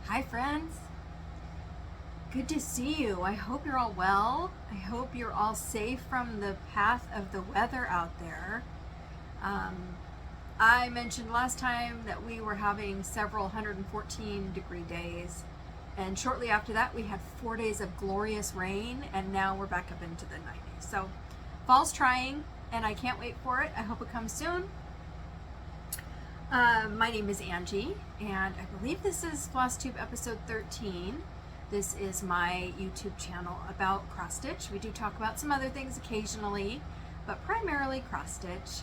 Hi friends, good to see you. I hope you're all well. I hope you're all safe from the path of the weather out there. I mentioned last time that we were having several 114-degree days, and shortly after that we had 4 days of glorious rain, and now we're back up into the 90s. So fall's trying and I can't wait for it. I hope it comes soon. My name is Angie, and I believe this is FLOSSTUBE episode 13. This is my YouTube channel about cross stitch. We do talk about some other things occasionally, but primarily cross stitch.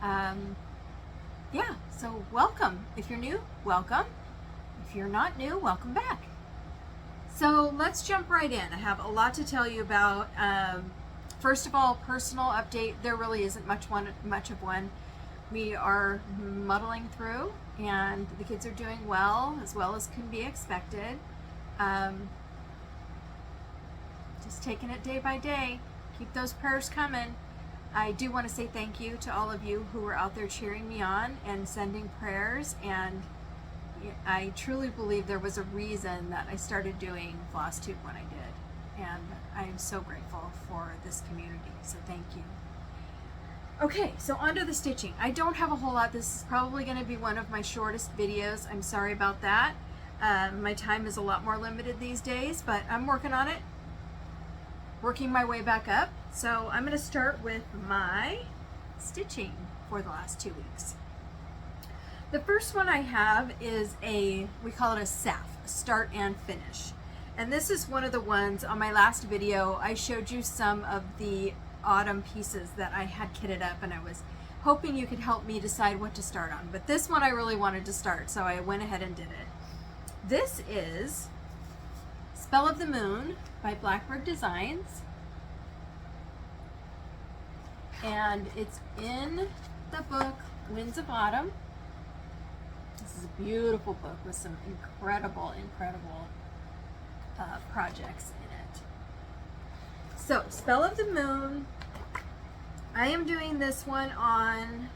Yeah, so welcome. If you're new, welcome. If you're not new, welcome back. So let's jump right in. I have a lot to tell you about. First of all, personal update. There really isn't much of one. We are muddling through, and the kids are doing well as can be expected. Just taking it day by day. Keep those prayers coming. I do want to say thank you to all of you who were out there cheering me on and sending prayers, and I truly believe there was a reason that I started doing FLOSSTUBE when I did, and I'm so grateful for this community, so thank you. Okay, so onto the stitching. I don't have a whole lot. This is probably going to be one of my shortest videos. I'm sorry about that. My time is a lot more limited these days, but I'm working on it. Working my way back up. So I'm going to start with my stitching for the last 2 weeks. The first one I have is we call it a SAF, start and finish. And this is one of the ones on my last video. I showed you some of the autumn pieces that I had kitted up, and I was hoping you could help me decide what to start on. But this one I really wanted to start, so I went ahead and did it. This is Spell of the Moon by Blackbird Designs, and it's in the book Winds of Autumn. This is a beautiful book with some incredible projects in it. So, Spell of the Moon, I am doing this one on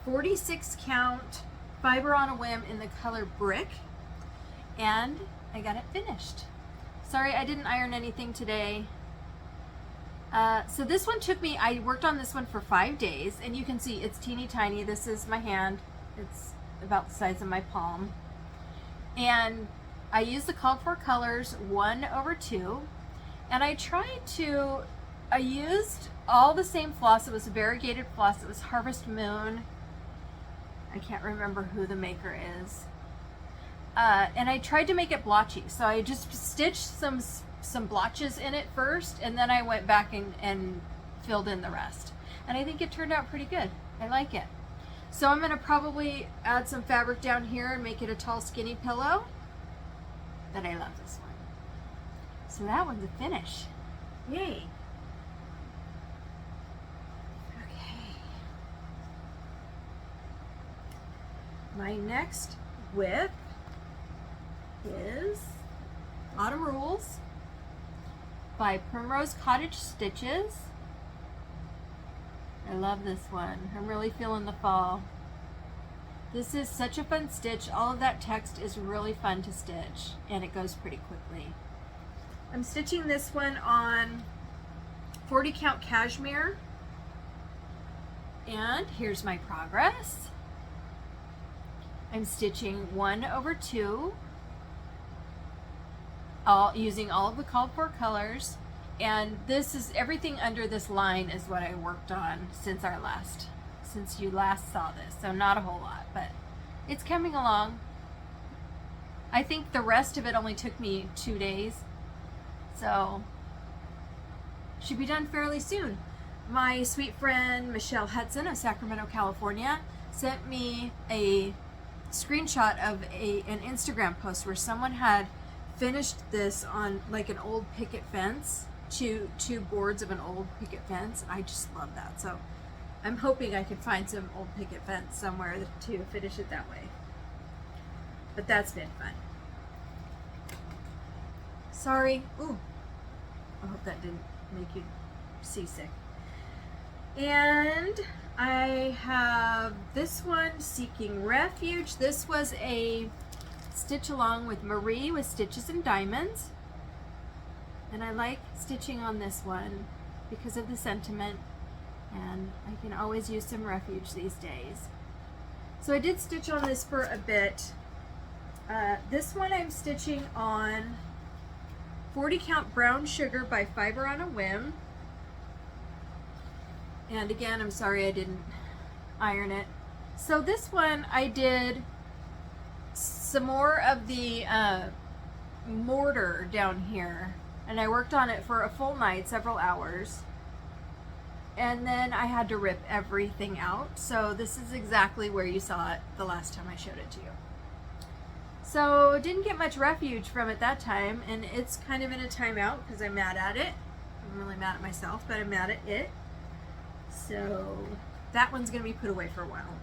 46 count fiber on a whim in the color Brick, and I got it finished. Sorry I didn't iron anything today. So this one took me, I worked on this one for 5 days, and you can see it's teeny tiny. This is my hand. It's about the size of my palm. And I used the called for colors 1/2. And I used all the same floss. It was a variegated floss. It was Harvest Moon. I can't remember who the maker is. And I tried to make it blotchy. So I just stitched some blotches in it first, and then I went back and filled in the rest. And I think it turned out pretty good. I like it. So I'm going to probably add some fabric down here and make it a tall, skinny pillow. But I love this one. So that one's a finish. Yay. Okay. My next whip is Autumn Rules by Primrose Cottage Stitches. I love this one. I'm really feeling the fall. This is such a fun stitch. All of that text is really fun to stitch, and it goes pretty quickly. I'm stitching this one on 40 count cashmere, and here's my progress. I'm stitching 1/2, using all of the called for colors, and this is everything under this line is what I worked on since you last saw this. So not a whole lot, but it's coming along. I think the rest of it only took me 2 days. So, should be done fairly soon. My sweet friend Michelle Hudson of Sacramento, California sent me a screenshot of an Instagram post where someone had finished this on like an old picket fence, two boards of an old picket fence. I just love that. So, I'm hoping I can find some old picket fence somewhere to finish it that way. But that's been fun. Sorry. Ooh. I hope that didn't make you seasick. And I have this one, Seeking Refuge. This was a stitch along with Marie with Stitches and Diamonds. And I like stitching on this one because of the sentiment, and I can always use some Refuge these days. So I did stitch on this for a bit. This one I'm stitching on 40 count brown sugar by Fiber on a Whim. And again, I'm sorry I didn't iron it. So this one I did some more of the mortar down here, and I worked on it for a full night, several hours, and then I had to rip everything out. So this is exactly where you saw it the last time I showed it to you. So didn't get much Refuge from it that time, and it's kind of in a timeout because I'm mad at it. I'm really mad at myself, but I'm mad at it. So that one's going to be put away for a while.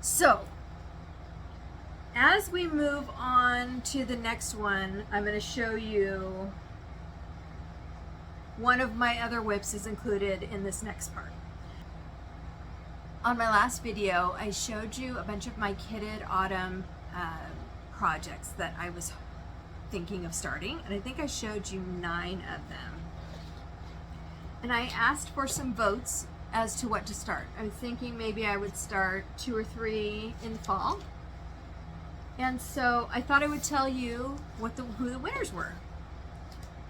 So as we move on to the next one, I'm going to show you one of my other whips is included in this next part. On my last video, I showed you a bunch of my kitted autumn projects that I was thinking of starting, and I think I showed you 9 of them. And I asked for some votes as to what to start. I was thinking maybe I would start 2 or 3 in the fall. And so I thought I would tell you who the winners were.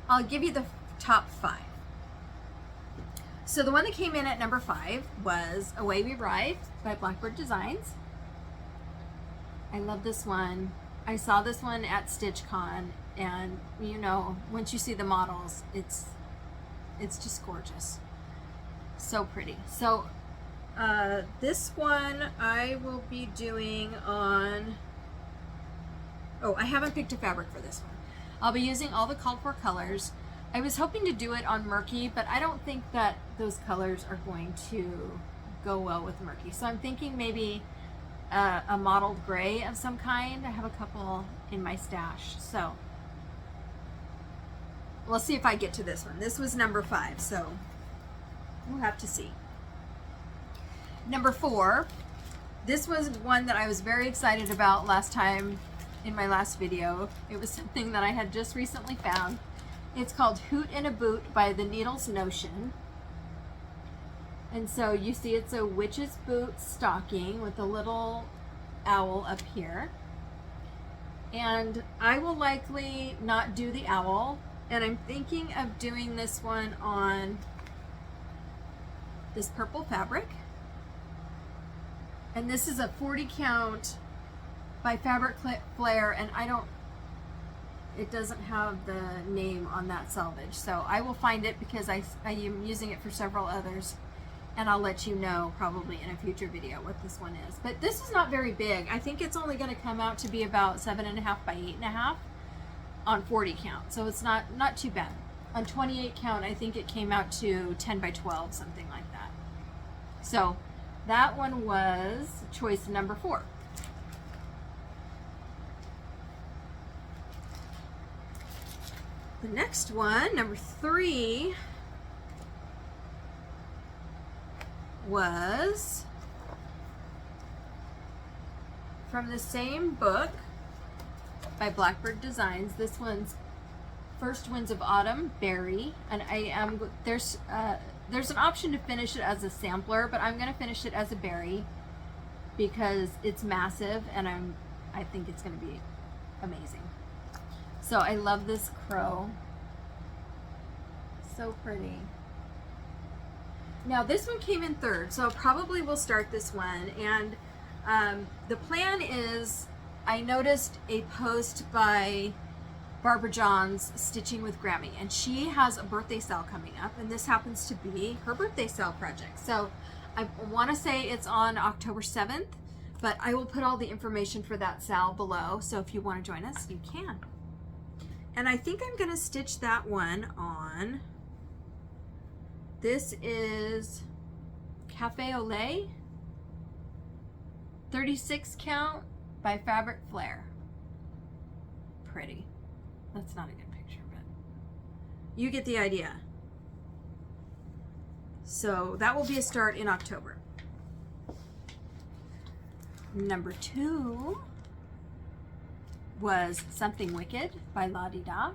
I'll give you the top 5. So the one that came in at number 5 was Away We Ride by Blackbird Designs. I love this one. I saw this one at StitchCon, and you know, once you see the models, it's just gorgeous. So pretty. So this one I will be doing on, I haven't picked a fabric for this one. I'll be using all the called for colors. I was hoping to do it on murky, but I don't think that those colors are going to go well with murky. So I'm thinking maybe a mottled gray of some kind. I have a couple in my stash. So we'll see if I get to this one. This was number 5, so we'll have to see. Number 4, this was one that I was very excited about last time in my last video. It was something that I had just recently found. It's called Hoot in a Boot by The Needles Notion. And so you see it's a witch's boot stocking with a little owl up here. And I will likely not do the owl, and I'm thinking of doing this one on this purple fabric. And this is a 40 count by Fabric Flair, and it doesn't have the name on that selvage. So I will find it because I am using it for several others, and I'll let you know probably in a future video what this one is. But this is not very big. I think it's only going to come out to be about 7.5 by 8.5 on 40 count. So it's not too bad. On 28 count, I think it came out to 10 by 12, something like that. So that one was choice number 4. The next one, number 3, was from the same book by Blackbird Designs. This one's First Winds of Autumn, Berry, and there's an option to finish it as a sampler, but I'm going to finish it as a berry because it's massive, and I think it's going to be amazing. So I love this crow. So pretty. Now this one came in 3rd, so probably we'll start this one. And the plan is, I noticed a post by Barbara John's Stitching with Grammy, and she has a birthday sale coming up, and this happens to be her birthday sale project. So I want to say it's on October 7th, but I will put all the information for that sale below. So if you want to join us, you can. And I think I'm going to stitch that one on, this is Cafe au Lait, 36 count by Fabric Flair. Pretty. That's not a good picture, but you get the idea. So that will be a start in October. Number 2 was Something Wicked by La Di Da.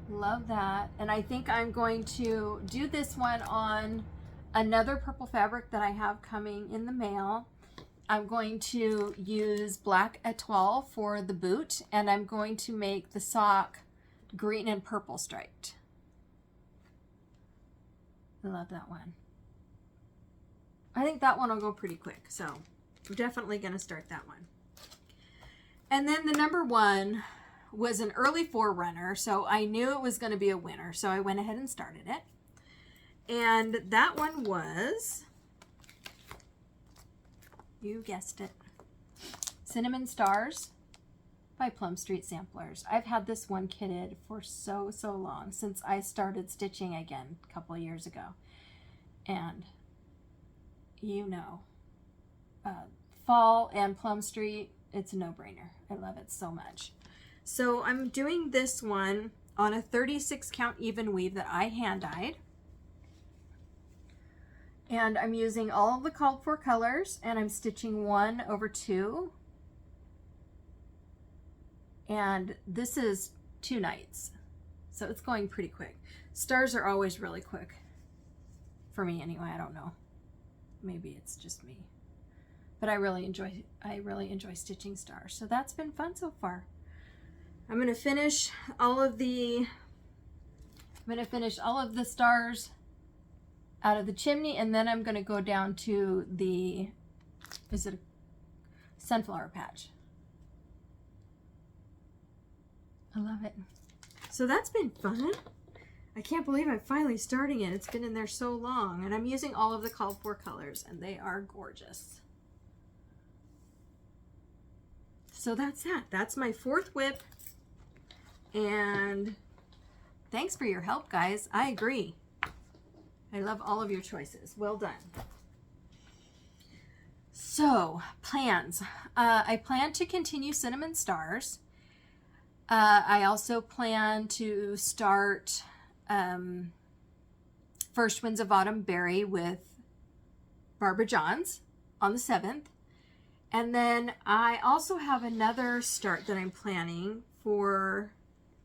Love that. And I think I'm going to do this one on another purple fabric that I have coming in the mail. I'm going to use black étoile for the boot, and I'm going to make the sock green and purple striped. I love that one. I think that one will go pretty quick, so I'm definitely going to start that one. And then the number 1 was an early forerunner, so I knew it was going to be a winner, so I went ahead and started it. And that one was, you guessed it, Cinnamon Stars by Plum Street Samplers. I've had this one kitted for so long, since I started stitching again a couple of years ago. And you know, fall and Plum Street, it's a no-brainer. I love it so much. So I'm doing this one on a 36 count even weave that I hand dyed. And I'm using all of the called for colors, and I'm stitching 1 over 2. And this is 2 nights, so it's going pretty quick. Stars are always really quick for me anyway. I don't know, maybe it's just me, but I really enjoy stitching stars. So that's been fun so far. I'm going to finish all of the stars out of the chimney, and then I'm going to go down to the, is it a sunflower patch? I love it. So that's been fun. I can't believe I'm finally starting it. It's been in there so long, and I'm using all of the called for colors, and they are gorgeous. So that's that. That's my 4th whip. And thanks for your help, guys. I agree. I love all of your choices. Well done. So, plans. I plan to continue Cinnamon Stars. I also plan to start First Winds of Autumn Berry with Barbara Johns on the 7th. And then I also have another start that I'm planning for,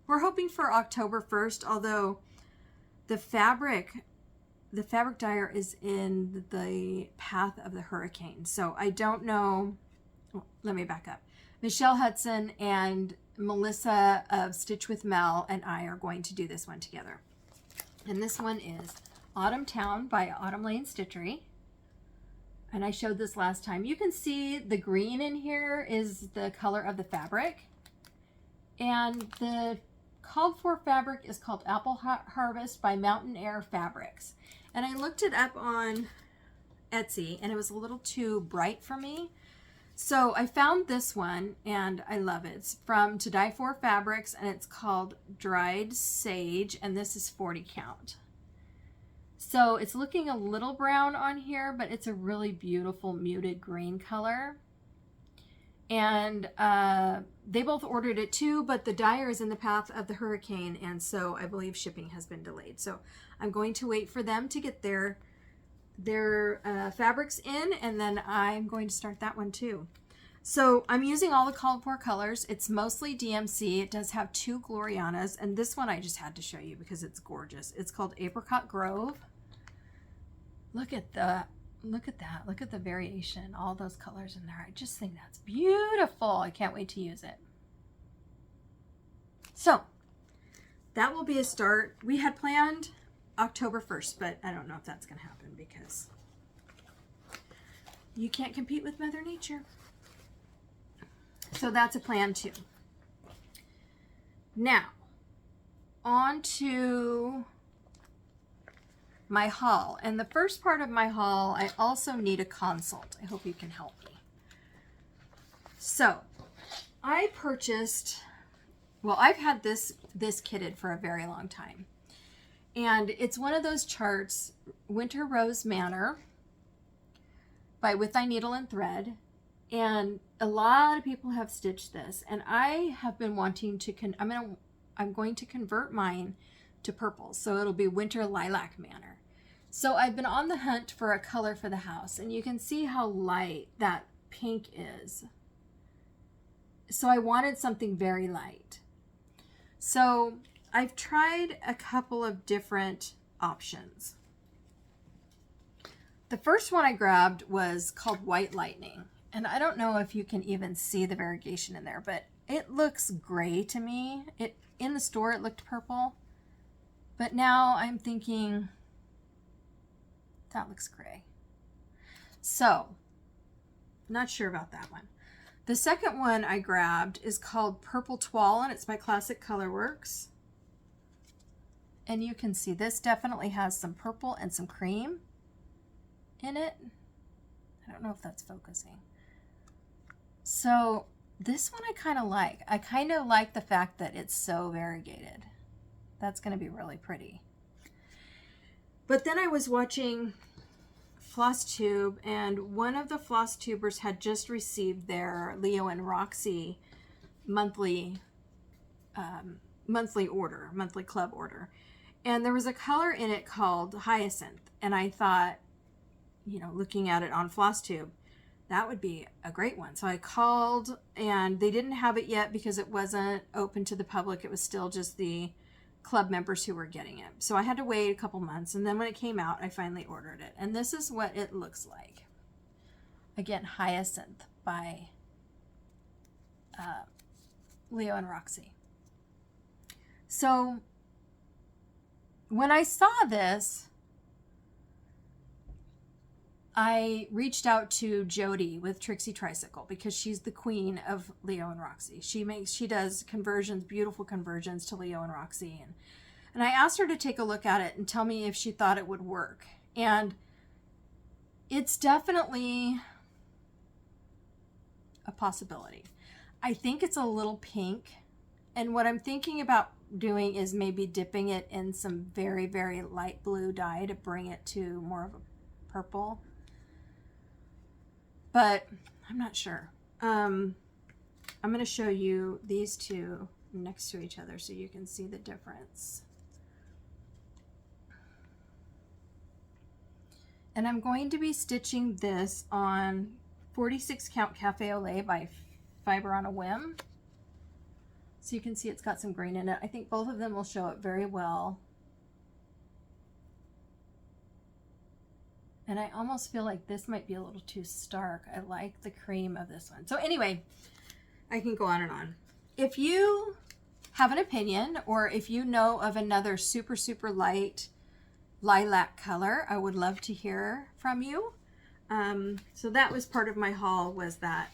we're hoping for October 1st, although the fabric dyer is in the path of the hurricane. So I don't know, well, let me back up. Michelle Hudson and Melissa of Stitch with Mel and I are going to do this one together. And this one is Autumn Town by Autumn Lane Stitchery. And I showed this last time. You can see the green in here is the color of the fabric. And the called for fabric is called Apple Harvest by Mountain Air Fabrics. And I looked it up on Etsy, and it was a little too bright for me. So I found this one, and I love it. It's from To Die For Fabrics, and it's called Dried Sage, and this is 40 count. So it's looking a little brown on here, but it's a really beautiful muted green color. And they both ordered it too, but the dyer is in the path of the hurricane, and so I believe shipping has been delayed. So I'm going to wait for them to get their fabrics in, and then I'm going to start that one too. So I'm using all the called for colors. It's mostly DMC. It does have 2 Glorianas, and this one I just had to show you because it's gorgeous. It's called Apricot Grove. Look at that. Look at the variation, all those colors in there. I just think that's beautiful. I can't wait to use it. So that will be a start. We had planned October 1st, but I don't know if that's going to happen because you can't compete with Mother Nature. So that's a plan too. Now, on to my haul. And the first part of my haul, I also need a consult. I hope you can help me. So, I purchased, well, I've had this kitted for a very long time. And it's one of those charts, Winter Rose Manor by With Thy Needle and Thread. And a lot of people have stitched this, and I have been wanting to, I'm going to convert mine to purple. So it'll be Winter Lilac Manor. So I've been on the hunt for a color for the house, and you can see how light that pink is. So I wanted something very light. So I've tried a couple of different options. The first one I grabbed was called White Lightning. And I don't know if you can even see the variegation in there, but it looks gray to me. In the store it looked purple, but now I'm thinking that looks gray. So, not sure about that one. The second one I grabbed is called Purple Toile, and it's by Classic Colorworks. And you can see this definitely has some purple and some cream in it. I don't know if that's focusing. So this one I kind of like. I kind of like the fact that it's so variegated. That's going to be really pretty. But then I was watching FlosStube, and one of the FlossTubers had just received their Leo and Roxy monthly club order. And there was a color in it called Hyacinth. And I thought, you know, looking at it on FlosStube, that would be a great one. So I called, and they didn't have it yet because it wasn't open to the public. It was still just the club members who were getting it. So I had to wait a couple months, and then when it came out, I finally ordered it. And this is what it looks like. Again, Hyacinth by Leo and Roxy. So when I saw this, I reached out to Jody with Trixie Tricycle because she's the queen of Leo and Roxy. She does conversions, beautiful conversions to Leo and Roxy. And I asked her to take a look at it and tell me if she thought it would work. And it's definitely a possibility. I think it's a little pink. And what I'm thinking about doing is maybe dipping it in some very, very light blue dye to bring it to more of a purple. But I'm not sure. I'm going to show you these two next to each other so you can see the difference. And I'm going to be stitching this on 46 count Cafe au Lait by Fiber on a Whim. So you can see it's got some green in it. I think both of them will show up very well. And I almost feel like this might be a little too stark. I like the cream of this one. So anyway, I can go on and on. If you have an opinion, or if you know of another super, super light lilac color, I would love to hear from you. So that was part of my haul, was that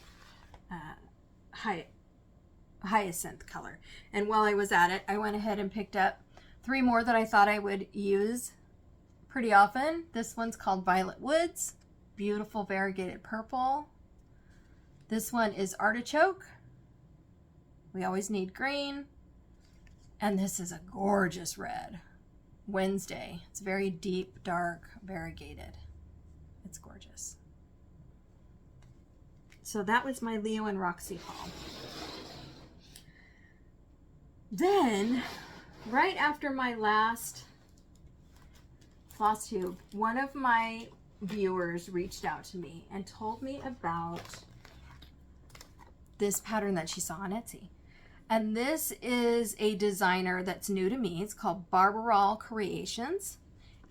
hyacinth color. And while I was at it, I went ahead and picked up 3 more that I thought I would use pretty often. This one's called Violet Woods, beautiful variegated purple. This one is Artichoke. We always need green. And this is a gorgeous red, Wednesday. It's very deep, dark, variegated. It's gorgeous. So that was my Leo and Roxy haul. Then, right after my last FlosStube, one of my viewers reached out to me and told me about this pattern that she saw on Etsy. And this is a designer that's new to me. It's called Barbaral Creations.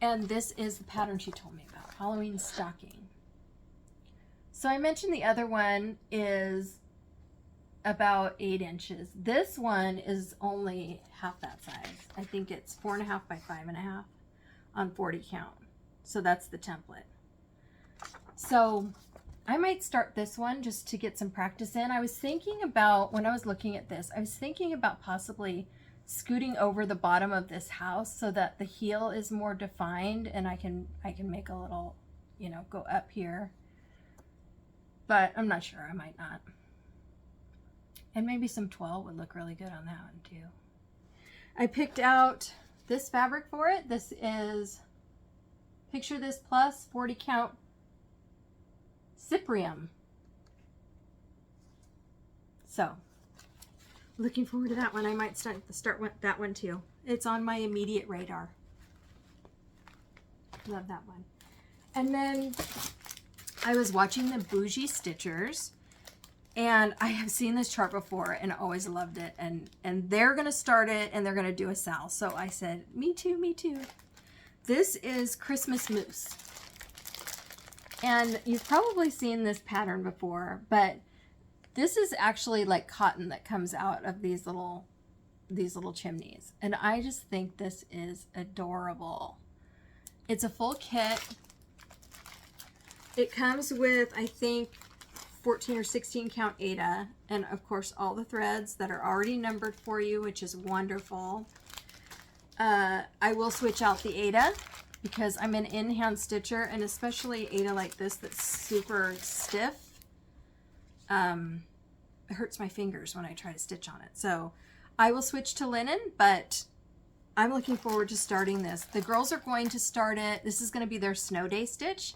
And this is the pattern she told me about, Halloween Stocking. So I mentioned the other one is about 8 inches. This one is only half that size. I think it's 4.5 by 5.5 on 40 count. So that's the template. So I might start this one just to get some practice in. I was thinking about, when I was looking at this, I was thinking about possibly scooting over the bottom of this house so that the heel is more defined, and I can make a little, you know, go up here. But I'm not sure, I might not. And maybe some 12 would look really good on that one too. I picked out this fabric for it. This is Picture This Plus 40 count Cyprium. So, looking forward to that one. I might start that one too. It's on my immediate radar. Love that one. And then I was watching the Bougie Stitchers, and I have seen this chart before and always loved it. And they're going to start it and they're going to do a sal. So I said, me too, me too. This is Christmas Mousse. And you've probably seen this pattern before, but this is actually like cotton that comes out of these little chimneys. And I just think this is adorable. It's a full kit. It comes with, I think, 14 or 16 count Aida, and of course all the threads that are already numbered for you, which is wonderful. I will switch out the Aida because I'm an in-hand stitcher, and especially Aida like this that's super stiff. It hurts my fingers when I try to stitch on it. So I will switch to linen, but I'm looking forward to starting this. The girls are going to start it. This is going to be their snow day stitch.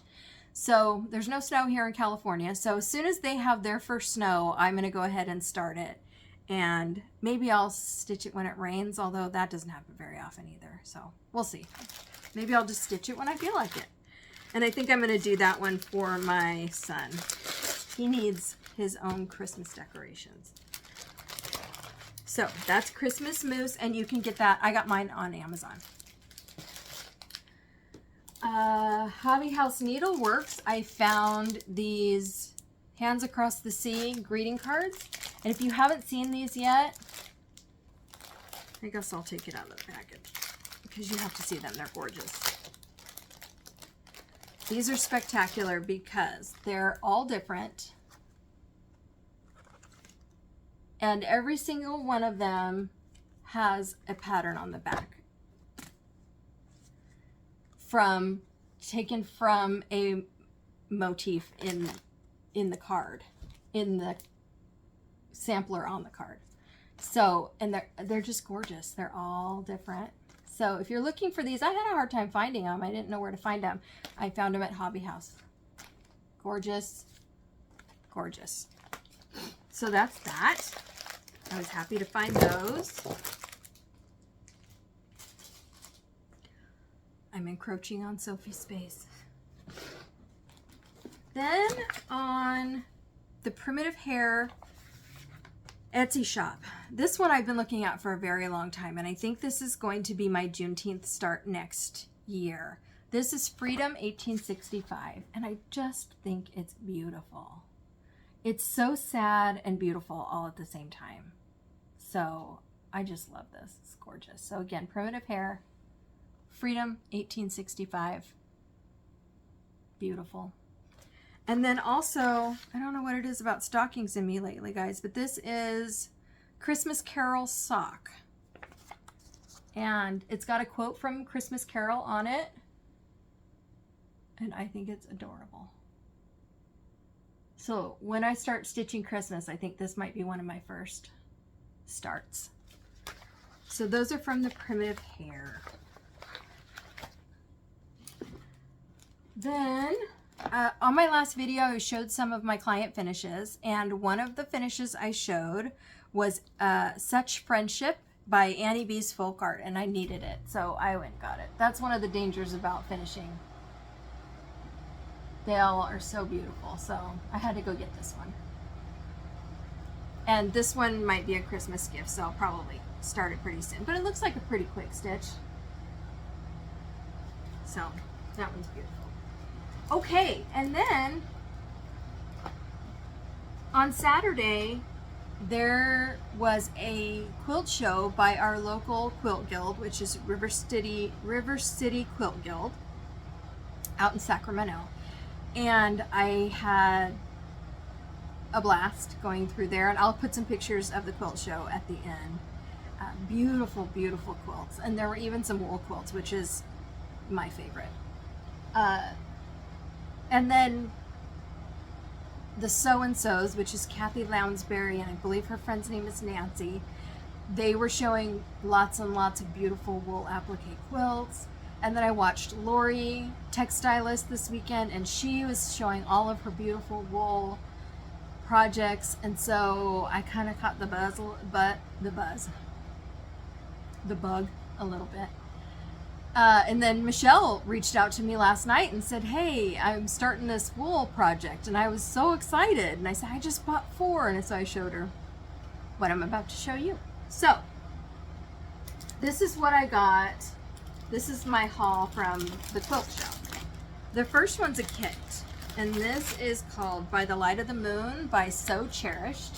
So there's no snow here in California. So as soon as they have their first snow, I'm going to go ahead and start it. And maybe I'll stitch it when it rains, although that doesn't happen very often either. So we'll see. Maybe I'll just stitch it when I feel like it. And I think I'm going to do that one for my son. He needs his own Christmas decorations. So that's Christmas Mousse, and you can get that. I got mine on Amazon. Hobby House Needleworks, I found these Hands Across the Sea greeting cards. And if you haven't seen these yet, I guess I'll take it out of the package because you have to see them. They're gorgeous. These are spectacular because they're all different. And every single one of them has a pattern on the back. Taken from a motif in the card, in the sampler on the card. So, and they're just gorgeous. They're all different. So if you're looking for these, I had a hard time finding them. I didn't know where to find them. I found them at Hobby House. Gorgeous, gorgeous. So that's that. I was happy to find those. I'm encroaching on Sophie's space. Then on the Primitive Hair Etsy shop. This one I've been looking at for a very long time, and I think this is going to be my Juneteenth start next year. This is Freedom 1865, and I just think it's beautiful. It's so sad and beautiful all at the same time. So I just love this. It's gorgeous. So again, Primitive Hair, Freedom 1865. Beautiful. And then also, I don't know what it is about stockings in me lately, guys, but this is Christmas Carol sock. And it's got a quote from Christmas Carol on it. And I think it's adorable. So when I start stitching Christmas, I think this might be one of my first starts. So those are from the Primitive Hair. Then on my last video, I showed some of my client finishes, and one of the finishes I showed was Such Friendship by Annie B's Folk Art, and I needed it, so I went and got it. That's one of the dangers about finishing. They all are so beautiful, so I had to go get this one. And this one might be a Christmas gift, so I'll probably start it pretty soon. But it looks like a pretty quick stitch. So that one's beautiful. Okay, and then on Saturday, there was a quilt show by our local quilt guild, which is River City Quilt Guild out in Sacramento. And I had a blast going through there, and I'll put some pictures of the quilt show at the end. Beautiful, beautiful quilts. And there were even some wool quilts, which is my favorite. And then the So-and-Sos, which is Kathy Lounsbury, and I believe her friend's name is Nancy. They were showing lots and lots of beautiful wool applique quilts. And then I watched Lori, Textilist, this weekend, and she was showing all of her beautiful wool projects. And so I kind of caught the bug a little bit. And then Michelle reached out to me last night and said, hey, I'm starting this wool project. And I was so excited. And I said, I just bought 4. And so I showed her what I'm about to show you. So this is what I got. This is my haul from the Quilt Show. The first one's a kit. And this is called By the Light of the Moon by So Cherished.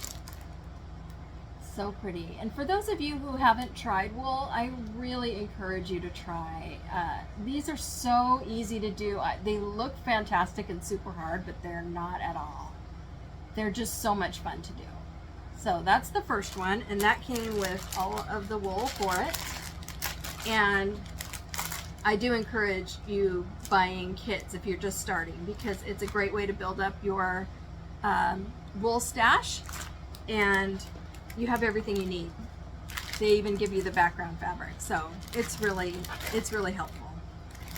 So pretty. And for those of you who haven't tried wool, I really encourage you to try. These are so easy to do. They look fantastic and super hard, but they're not at all. They're just so much fun to do. So that's the first one, and that came with all of the wool for it. And I do encourage you buying kits if you're just starting, because it's a great way to build up your wool stash, and you have everything you need. They even give you the background fabric, so it's really helpful.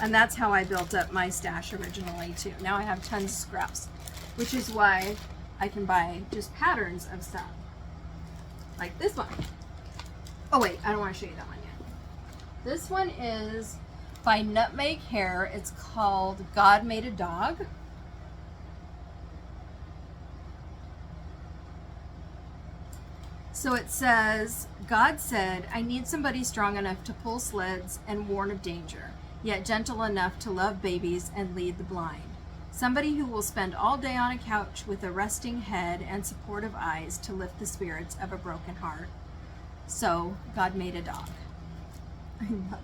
And that's how I built up my stash originally too. Now I have tons of scraps, which is why I can buy just patterns of stuff like this one. Oh wait, I don't want to show you that one yet. This one is by Nutmeg Hair. It's called God Made a Dog. So it says, God said, I need somebody strong enough to pull sleds and warn of danger, yet gentle enough to love babies and lead the blind. Somebody who will spend all day on a couch with a resting head and supportive eyes to lift the spirits of a broken heart. So God made a dog. I love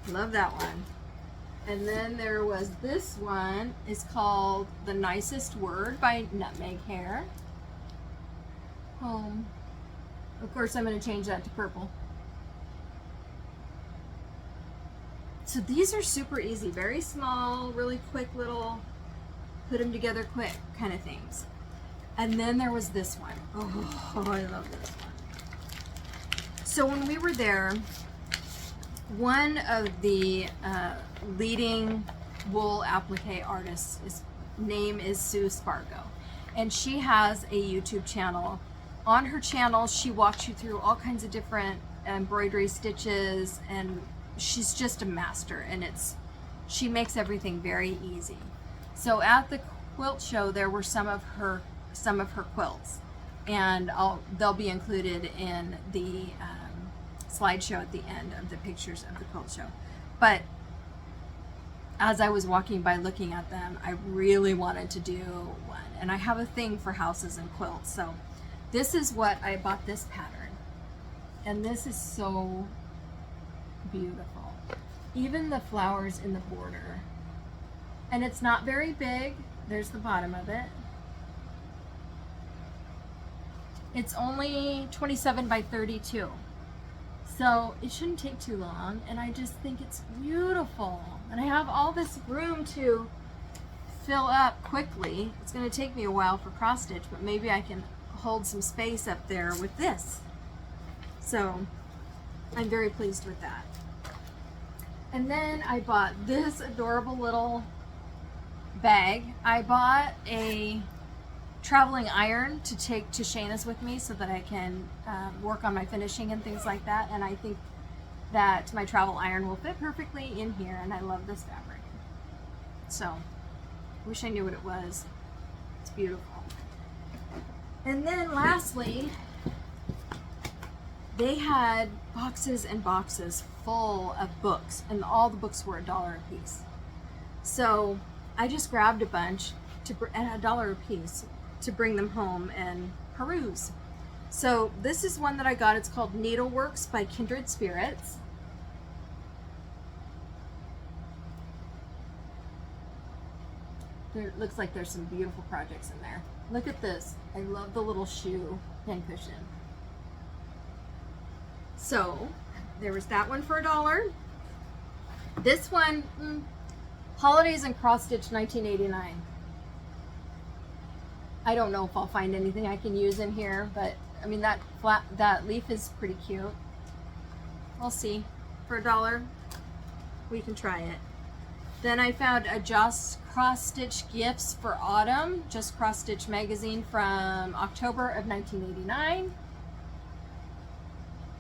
it. Love that one. And then there was this one. It's called The Nicest Word by Nutmeg Hair. Home. Of course, I'm going to change that to purple. So these are super easy, very small, really quick little, put them together quick kind of things. And then there was this one. Oh, I love this one. So when we were there, one of the leading wool applique artists, name is Sue Spargo, and she has a YouTube channel. On her channel, she walks you through all kinds of different embroidery stitches, and she's just a master, and she makes everything very easy. So at the Quilt Show, there were some of her quilts, and they'll be included in the slideshow at the end of the pictures of the Quilt Show. But as I was walking by looking at them, I really wanted to do one, and I have a thing for houses and quilts. So this is what I bought, this pattern, and this is so beautiful. Even the flowers in the border, and it's not very big. There's the bottom of it. It's only 27 by 32. So it shouldn't take too long, and I just think it's beautiful. And I have all this room to fill up quickly. It's going to take me a while for cross stitch, but maybe I can hold some space up there with this. So I'm very pleased with that. And then I bought this adorable little bag. I bought a traveling iron to take to Shayna's with me so that I can work on my finishing and things like that, and I think that my travel iron will fit perfectly in here, and I love this fabric. So wish I knew what it was. It's beautiful. And then lastly, they had boxes and boxes full of books, and all the books were $1 a piece. So I just grabbed a bunch at $1 a piece to bring them home and peruse. So this is one that I got. It's called Needleworks by Kindred Spirits. There looks like there's some beautiful projects in there. Look at this. I love the little shoe pincushion. So there was that one for $1. This one, Holidays and Cross Stitch, $19.89. I don't know if I'll find anything I can use in here, but I mean that leaf is pretty cute. We'll see. For $1, we can try it. Then I found a Just Cross Stitch Gifts for Autumn, Just Cross Stitch magazine from October of 1989.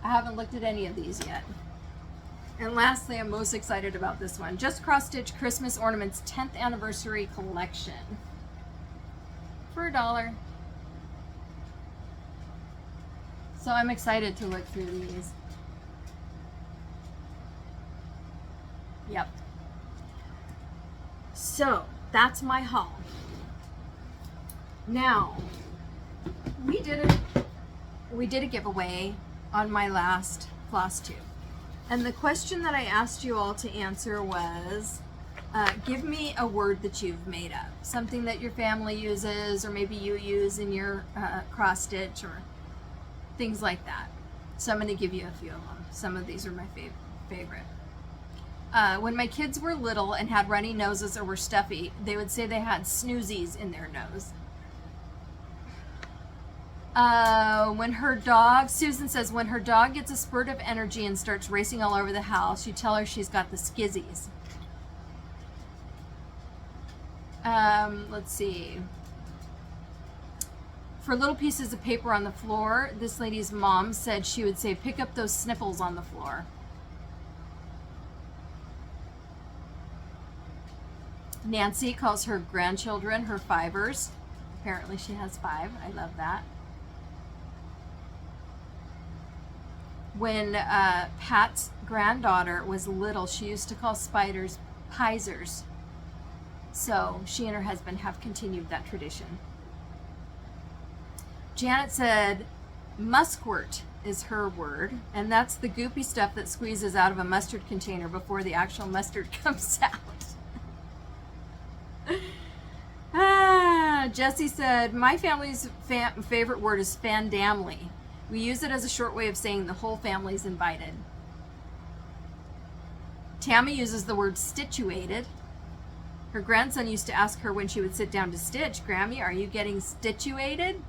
I haven't looked at any of these yet. And lastly, I'm most excited about this one. Just Cross Stitch Christmas Ornaments 10th Anniversary Collection. For $1. So I'm excited to look through these. Yep. So that's my haul. Now, we did a giveaway on my last FLOSSTUBE. And the question that I asked you all to answer was, give me a word that you've made up. Something that your family uses, or maybe you use in your cross stitch, or things like that. So I'm going to give you a few of them. Some of these are my favorite. When my kids were little and had runny noses or were stuffy, they would say they had snoozies in their nose. When her dog, Susan says, when her dog gets a spurt of energy and starts racing all over the house, you tell her she's got the skizzies. Let's see. For little pieces of paper on the floor, this lady's mom said she would say, pick up those sniffles on the floor. Nancy calls her grandchildren her fivers. Apparently she has 5. I love that. When Pat's granddaughter was little, she used to call spiders pisers. So she and her husband have continued that tradition. Janet said muskwort is her word, and that's the goopy stuff that squeezes out of a mustard container before the actual mustard comes out. Jessie said, my family's favorite word is fandamly. We use it as a short way of saying the whole family's invited. Tammy uses the word stitchuated. Her grandson used to ask her when she would sit down to stitch, Grammy, are you getting stitchuated?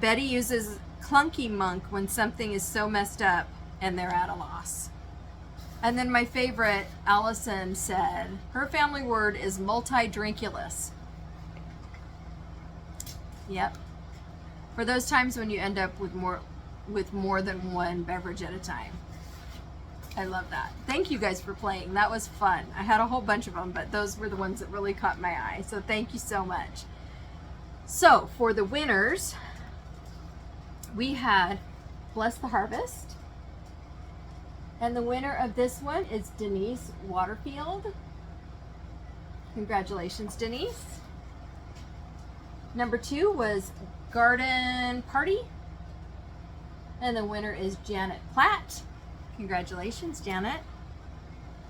Betty uses clunky monk when something is so messed up and they're at a loss. And then my favorite, Allison said, her family word is multi-drinkulous. Yep. For those times when you end up with more than one beverage at a time. I love that. Thank you guys for playing. That was fun. I had a whole bunch of them, but those were the ones that really caught my eye. So thank you so much. So for the winners, we had Bless the Harvest. And the winner of this one is Denise Waterfield. Congratulations, Denise. Number 2 was Garden Party. And the winner is Janet Platt. Congratulations, Janet.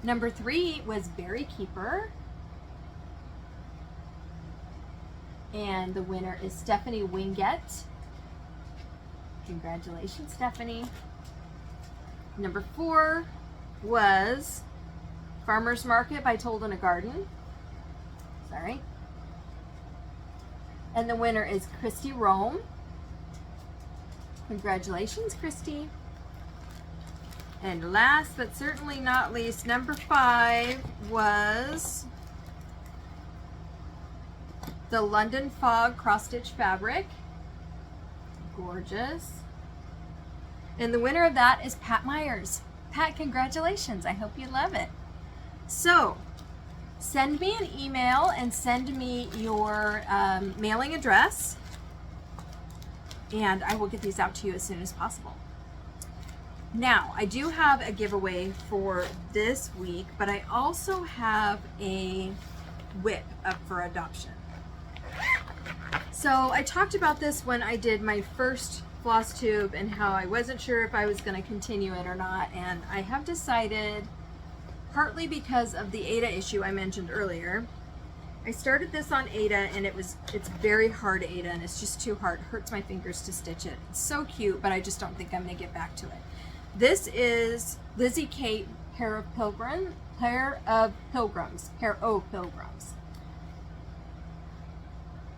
Number 3 was Berry Keeper. And the winner is Stephanie Wingett. Congratulations, Stephanie. Number 4 was Farmer's Market by Told in a Garden. Sorry. And the winner is Christy Rome. Congratulations, Christy. And last but certainly not least, number 5 was the London Fog Cross Stitch Fabric. Gorgeous. And the winner of that is Pat Myers. Pat, congratulations. I hope you love it. So, send me an email and send me your mailing address, and I will get these out to you as soon as possible. Now, I do have a giveaway for this week, but I also have a whip up for adoption. So I talked about this when I did my first FLOSSTUBE and how I wasn't sure if I was going to continue it or not, and I have decided, partly because of the Aida issue I mentioned earlier. I started this on Aida, and it's very hard Aida, and it's just too hard. It hurts my fingers to stitch it. It's so cute, but I just don't think I'm going to get back to it. This is Lizzie Kate Pair of Pilgrims.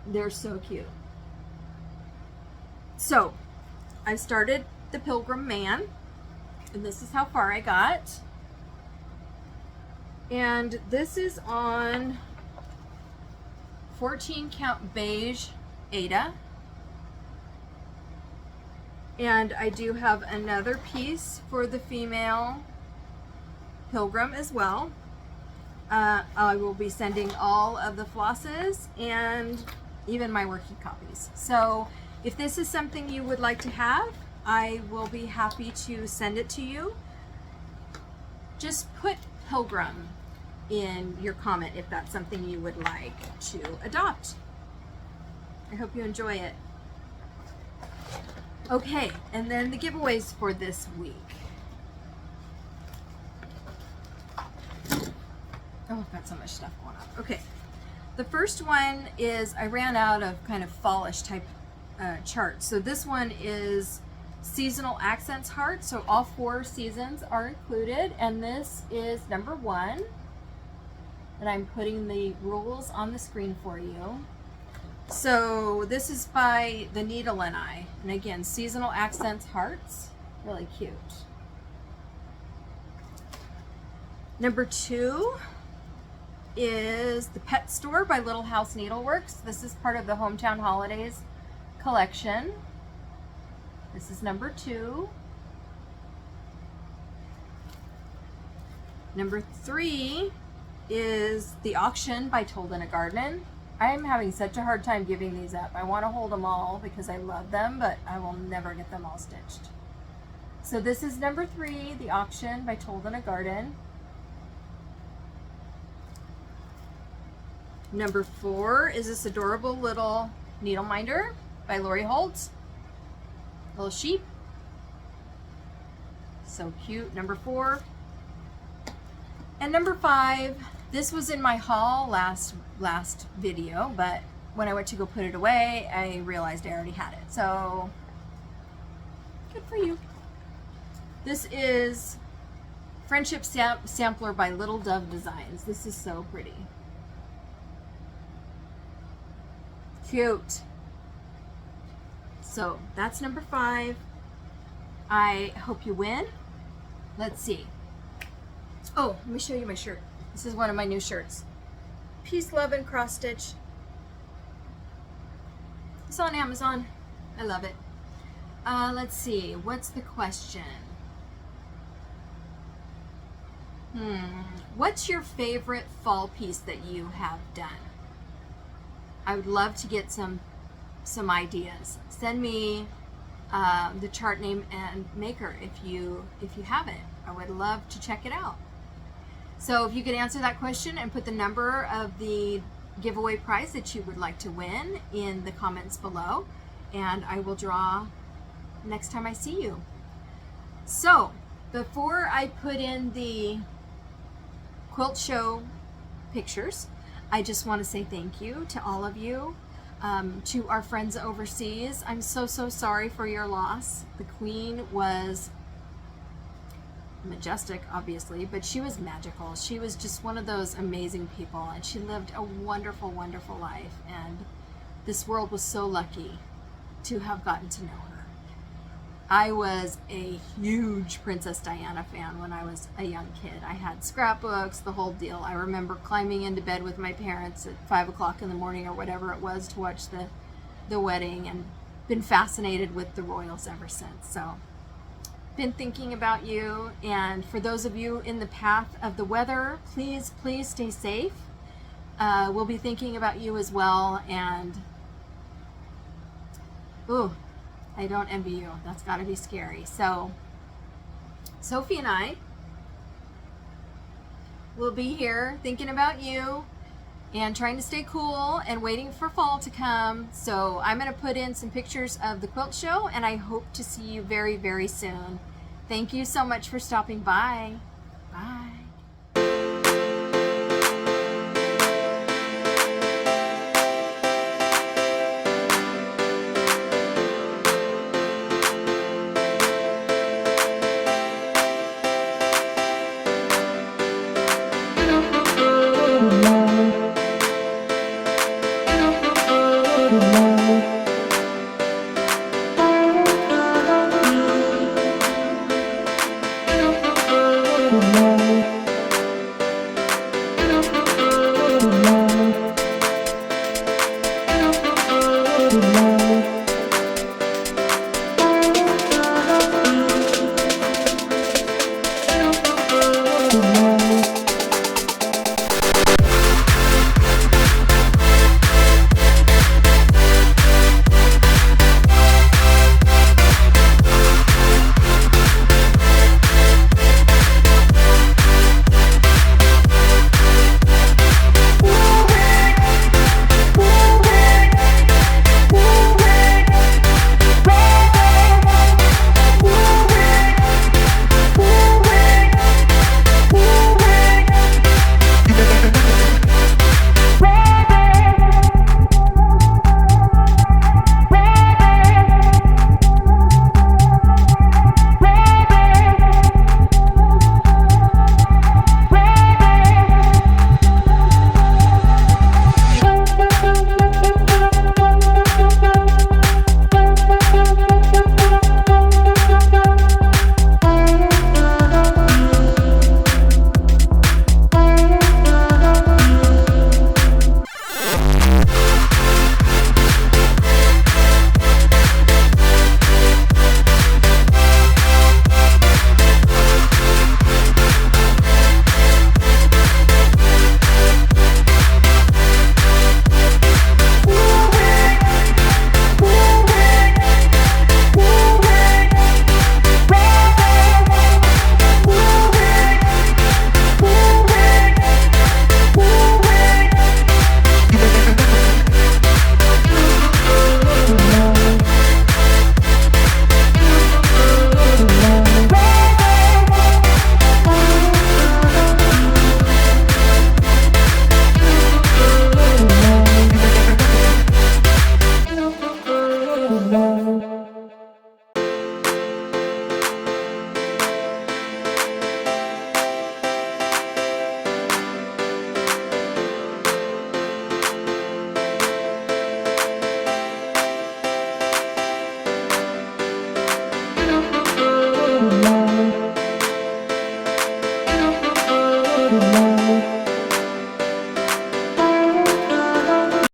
They're so cute. So I started the Pilgrim Man, and this is how far I got. And this is on 14 count beige Aida. And I do have another piece for the female pilgrim as well. I will be sending all of the flosses and even my working copies. So if this is something you would like to have, I will be happy to send it to you. Just put pilgrim in your comment if that's something you would like to adopt. I hope you enjoy it. Okay, and then the giveaways for this week. Oh, I've got so much stuff going on. Okay, the first one is I ran out of kind of fallish type charts. So this one is seasonal accents heart. So all 4 seasons are included, and this is number 1. And I'm putting the rules on the screen for you. So this is by The Needle and I. And again, seasonal accents hearts. Really cute. Number 2 is The Pet Store by Little House Needleworks. This is part of the Hometown Holidays collection. This is number 2. Number 3 is The Auction by Told in a Garden. I am having such a hard time giving these up. I want to hold them all because I love them, but I will never get them all stitched. So this is number 3, The Auction by Told in a Garden. Number 4 is this adorable little needle minder by Lori Holtz. Little sheep. So cute. Number 4. And number 5, this was in my haul last video, but when I went to go put it away, I realized I already had it. So good for you. This is Friendship Sampler by Little Dove Designs. This is so pretty. Cute. So that's number 5. I hope you win. Let's see. Oh, let me show you my shirt. This is one of my new shirts. Peace, Love, and Cross Stitch. It's on Amazon. I love it. Let's see. What's the question? What's your favorite fall piece that you have done? I would love to get some ideas. Send me the chart name and maker if you have it. I would love to check it out. So if you could answer that question and put the number of the giveaway prize that you would like to win in the comments below, and I will draw next time I see you. So before I put in the Quilt Show pictures, I just want to say thank you to all of you. To our friends overseas, I'm so sorry for your loss. The Queen was majestic, obviously, but she was magical. She was just one of those amazing people, and she lived a wonderful life, and this world was so lucky to have gotten to know her. I was a huge Princess Diana fan when I was a young kid. I had scrapbooks, the whole deal. I remember climbing into bed with my parents at 5 o'clock in the morning or whatever it was to watch the wedding, and been fascinated with the royals ever since. So been thinking about you, and for those of you in the path of the weather, please stay safe. We'll be thinking about you as well, and ooh, I don't envy you. That's got to be scary. So Sophie and I will be here thinking about you and trying to stay cool and waiting for fall to come. So I'm going to put in some pictures of the Quilt Show, and I hope to see you very soon. Thank you so much for stopping by. Bye. Good night.